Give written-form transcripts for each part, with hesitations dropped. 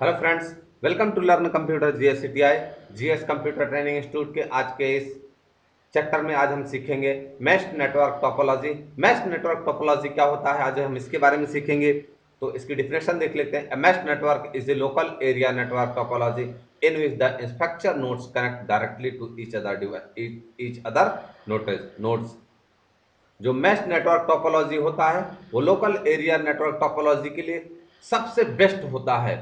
Hello friends, welcome to learn computer GSCTI GS computer training institute के आज के इस चैप्टर में आज हम सीखेंगे mesh network topology. Mesh network topology क्या होता है, आज हम इसके बारे में सीखेंगे। तो इसकी डिफिनेशन देख लेते हैं। Mesh network is a local area network topology in which the infrastructure nodes connect directly to each other nodes. जो मैश नेटवर्क टोपोलॉजी होता है वो लोकल एरिया नेटवर्क टोपोलॉजी के लिए सबसे बेस्ट होता है,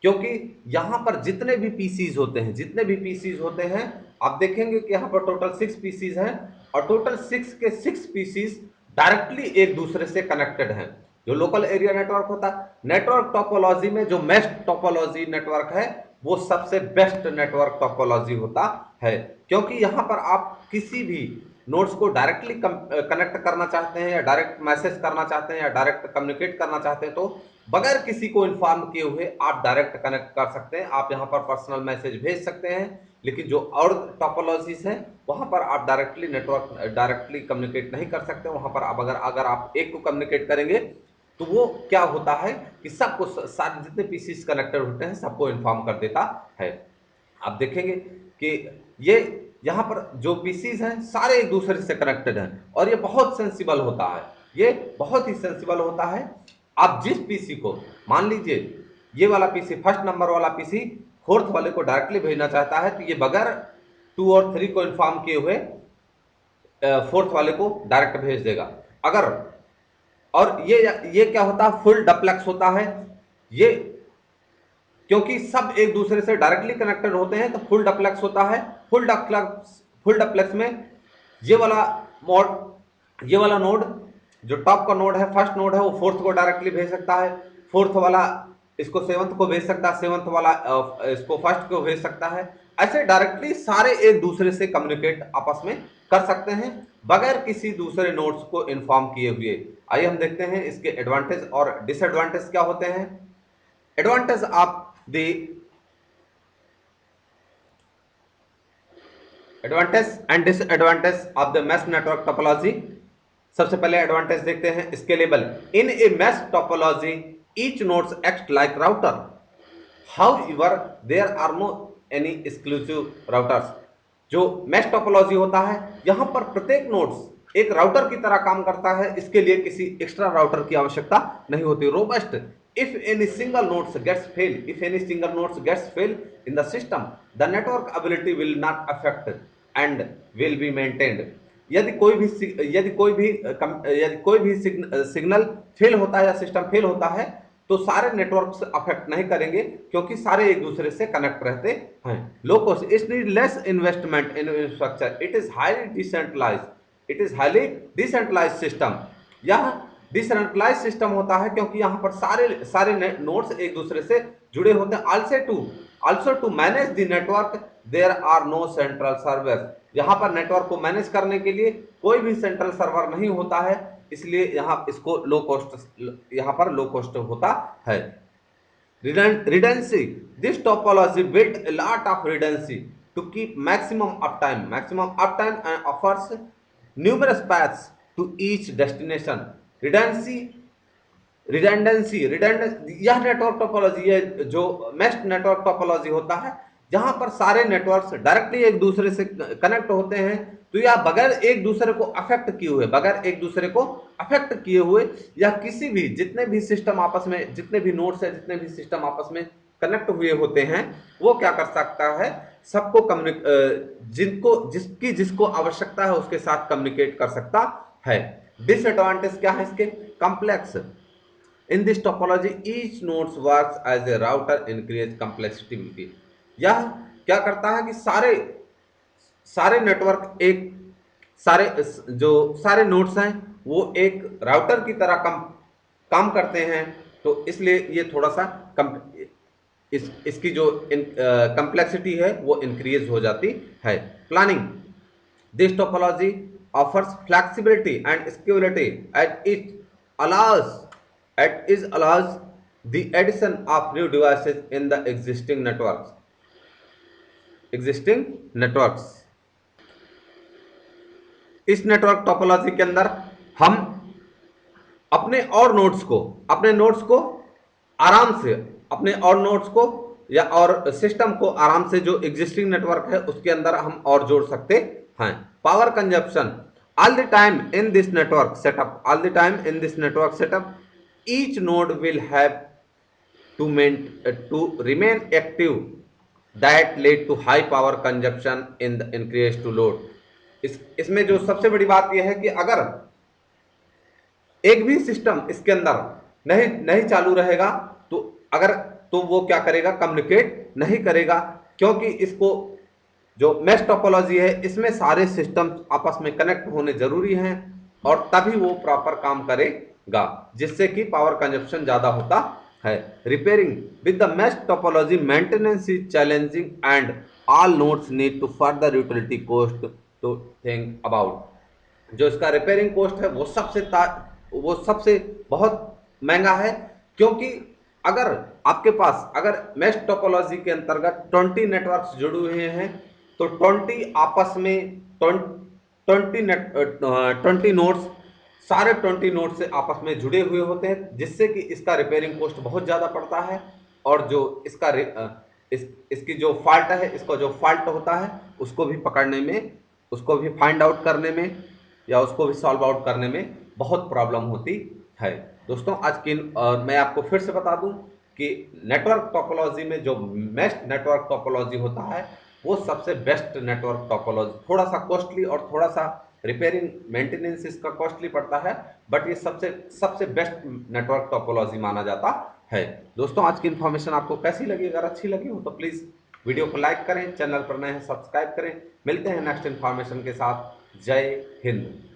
क्योंकि यहाँ पर जितने भी पीसीज होते हैं, आप देखेंगे कि यहाँ पर टोटल 6 पीसीज हैं और टोटल 6 के 6 पीसीज डायरेक्टली एक दूसरे से कनेक्टेड हैं। जो लोकल एरिया नेटवर्क होता है, नेटवर्क टोपोलॉजी में जो मैश टोपोलॉजी नेटवर्क है वो सबसे बेस्ट नेटवर्क टोपोलॉजी होता है, क्योंकि यहाँ पर आप किसी भी नोट्स को डायरेक्टली कनेक्ट करना चाहते हैं या डायरेक्ट मैसेज करना चाहते हैं या डायरेक्ट कम्युनिकेट करना चाहते हैं, तो बगैर किसी को इन्फॉर्म किए हुए आप डायरेक्ट कनेक्ट कर सकते हैं। आप यहाँ पर पर्सनल मैसेज भेज सकते हैं, लेकिन जो और टोपोलॉजीज हैं वहां पर आप डायरेक्टली कम्युनिकेट नहीं कर सकते। वहां पर आप अगर आप एक को कम्युनिकेट करेंगे तो वो क्या होता है कि सबको, सारे जितने पीसीस कनेक्टेड होते हैं सबको इन्फॉर्म कर देता है। आप देखेंगे कि ये यहाँ पर जो पीसीज हैं सारे एक दूसरे से कनेक्टेड हैं और ये बहुत सेंसिबल होता है। ये बहुत ही सेंसिबल होता है। आप जिस पीसी को, मान लीजिए ये वाला पीसी, फर्स्ट नंबर वाला पीसी फोर्थ वाले को डायरेक्टली भेजना चाहता है, तो ये बगैर 2 और 3 को इन्फॉर्म किए हुए फोर्थ वाले को डायरेक्ट भेज देगा। अगर और ये क्या होता है, फुल डप्लेक्स होता है ये, क्योंकि सब एक दूसरे से डायरेक्टली कनेक्टेड होते हैं तो फुल डप्लेक्स होता है। फुल डप्लेक्स में ये वाला ये वाला नोड, जो टॉप का नोड है, फर्स्ट नोड है, वो फोर्थ को डायरेक्टली भेज सकता है। फोर्थ वाला इसको सेवंथ को भेज सकता है, सेवंथ वाला इसको फर्स्ट को भेज सकता है। ऐसे डायरेक्टली सारे एक दूसरे से कम्युनिकेट आपस में कर सकते हैं बगैर किसी दूसरे नोड्स को इन्फॉर्म किए हुए। आइए हम देखते हैं इसके एडवांटेज और डिसएडवांटेज क्या होते हैं। Advantage of the advantage and disadvantage of the mesh network topology. सबसे पहले एडवांटेज देखते हैं। Scalable. In a mesh topology each nodes act like router, however there are no any exclusive routers. जो mesh topology होता है, यहां पर प्रत्येक नोड्स एक राउटर की तरह काम करता है, इसके लिए किसी एक्स्ट्रा राउटर की आवश्यकता नहीं होती। Robust. if any single nodes gets fail if any single nodes gets fail in the system, the network ability will not affect and will be maintained। यदि कोई भी सिग्नल फेल होता है या सिस्टम फेल होता है तो सारे नेटवर्क से अफेक्ट नहीं करेंगे, क्योंकि सारे एक दूसरे से कनेक्ट रहते हैं। Low cost. It need less investment in infrastructure. It is highly decentralize system. यह डिसेंट्रलाइज सिस्टम होता है क्योंकि यहाँ पर सारे सारे नोड्स एक दूसरे से जुड़े होते हैं। Also to manage the network there are no central server. यहाँ पर नेटवर्क को मैनेज करने के लिए कोई भी सेंट्रल सर्वर नहीं होता है, इसलिए यहाँ पर लो कॉस्ट होता है। Redundancy. This topology built a lot of redundancy to keep maximum uptime. Maximum uptime and offers numerous paths to each destination. Redundancy redundancy यह नेटवर्क टोपोलॉजी, ये जो मैश नेटवर्क टोपोलॉजी होता है, जहां पर सारे नेटवर्क्स डायरेक्टली एक दूसरे से कनेक्ट होते हैं, तो यह बगैर एक दूसरे को अफेक्ट किए हुए या किसी भी जितने भी सिस्टम आपस में, जितने भी नोड्स है, जितने भी सिस्टम आपस में कनेक्ट हुए होते हैं, वो क्या कर सकता है, सबको जिसको आवश्यकता है उसके साथ कम्युनिकेट कर सकता है। डिसएडवांटेज क्या है इसके? Complex. In this topology, each node works as a router, increase complexity। यह क्या करता है कि सारे नेटवर्क सारे नोड्स हैं वो एक राउटर की तरह काम करते हैं, तो इसलिए ये थोड़ा सा इसकी जो कंप्लेक्सिटी है वो इंक्रीज हो जाती है। Planning. This topology offers flexibility and scalability allows allows the addition of new devices in the existing networks। इस नेटवर्क टोपोलॉजी के अंदर हम अपने नोड्स को आराम से अपने और नोड्स को या और सिस्टम को आराम से जो एग्जिस्टिंग नेटवर्क है उसके अंदर हम और जोड़ सकते हैं। Power consumption all the time in this network setup, all the time in this network setup, each node will have to remain active, that lead to high power consumption in the increase to load। इसमें जो सबसे बड़ी बात यह है कि अगर एक भी सिस्टम इसके अंदर नहीं नहीं चालू रहेगा तो अगर तो वो क्या करेगा, कम्युनिकेट नहीं करेगा, क्योंकि इसको जो मेश टोपोलॉजी है इसमें सारे सिस्टम आपस में कनेक्ट होने जरूरी हैं और तभी वो प्रॉपर काम करेगा, जिससे कि पावर कंजप्शन ज्यादा होता है। Repairing with the mesh topology maintenance is challenging and all nodes need to further utility cost to think about. जो इसका रिपेयरिंग कॉस्ट है वो सबसे बहुत महंगा है, क्योंकि अगर आपके पास अगर मेश टोपोलॉजी के अंतर्गत 20 नेटवर्क्स जुड़े हुए हैं तो 20 आपस में 20 नोड्स सारे 20 नोड से आपस में जुड़े हुए होते हैं, जिससे कि इसका रिपेयरिंग कॉस्ट बहुत ज़्यादा पड़ता है। और जो इसका इसकी जो फॉल्ट है, इसका जो फॉल्ट होता है उसको भी पकड़ने में, उसको भी फाइंड आउट करने में या उसको भी सॉल्व आउट करने में बहुत प्रॉब्लम होती है। दोस्तों आज की मैं आपको फिर से बता दूं कि नेटवर्क टोपोलॉजी में जो मेश नेटवर्क टोपोलॉजी होता है वो सबसे बेस्ट नेटवर्क टोपोलॉजी, थोड़ा सा कॉस्टली और थोड़ा सा रिपेयरिंग मेंटेनेंस इसका कॉस्टली पड़ता है, बट ये सबसे सबसे बेस्ट नेटवर्क टोपोलॉजी माना जाता है। दोस्तों आज की इन्फॉर्मेशन आपको कैसी लगी? अगर अच्छी लगी हो तो प्लीज़ वीडियो को लाइक करें, चैनल पर नए हैं सब्सक्राइब करें। मिलते हैं नेक्स्ट इन्फॉर्मेशन के साथ। जय हिंद।